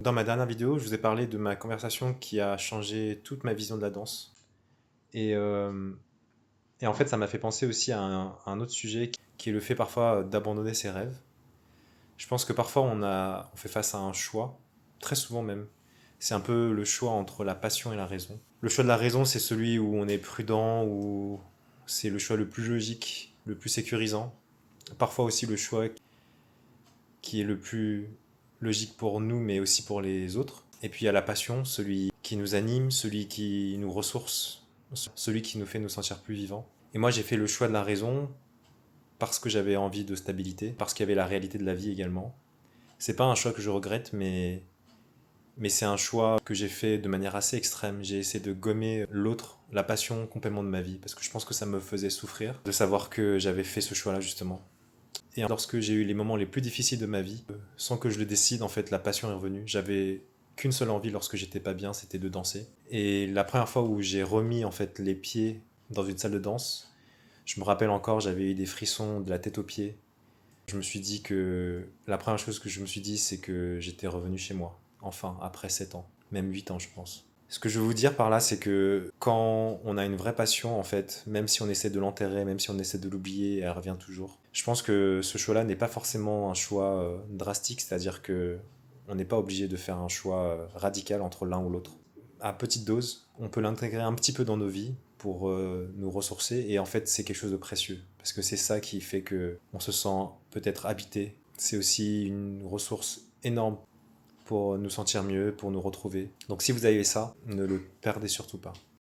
Dans ma dernière vidéo, je vous ai parlé de ma conversation qui a changé toute ma vision de la danse. Et, euh, et en fait, ça m'a fait penser aussi à un autre sujet qui est le fait parfois d'abandonner ses rêves. Je pense que parfois on fait face à un choix, très souvent même. C'est un peu le choix entre la passion et la raison. Le choix de la raison, c'est celui où on est prudent, où c'est le choix le plus logique, le plus sécurisant. Parfois aussi le choix qui est le plus logique pour nous, mais aussi pour les autres. Et puis il y a la passion, celui qui nous anime, celui qui nous ressource, celui qui nous fait nous sentir plus vivants. Et moi j'ai fait le choix de la raison parce que j'avais envie de stabilité, parce qu'il y avait la réalité de la vie également. C'est pas un choix que je regrette, mais c'est un choix que j'ai fait de manière assez extrême. J'ai essayé de gommer l'autre, la passion complètement de ma vie, parce que je pense que ça me faisait souffrir de savoir que j'avais fait ce choix-là justement. Et lorsque j'ai eu les moments les plus difficiles de ma vie, sans que je le décide, en fait, la passion est revenue. J'avais qu'une seule envie lorsque j'étais pas bien, c'était de danser. Et la première fois où j'ai remis en fait les pieds dans une salle de danse, je me rappelle encore, j'avais eu des frissons de la tête aux pieds. Je me suis dit que la première chose que je me suis dit, c'est que j'étais revenu chez moi. Enfin, après 7 ans, même 8 ans, je pense. Ce que je veux vous dire par là, c'est que quand on a une vraie passion, en fait, même si on essaie de l'enterrer, même si on essaie de l'oublier, elle revient toujours. Je pense que ce choix-là n'est pas forcément un choix drastique, c'est-à-dire que on n'est pas obligé de faire un choix radical entre l'un ou l'autre. À petite dose, on peut l'intégrer un petit peu dans nos vies pour nous ressourcer, et en fait, c'est quelque chose de précieux, parce que c'est ça qui fait que on se sent peut-être habité. C'est aussi une ressource énorme pour nous sentir mieux, pour nous retrouver. Donc si vous avez ça, ne le perdez surtout pas.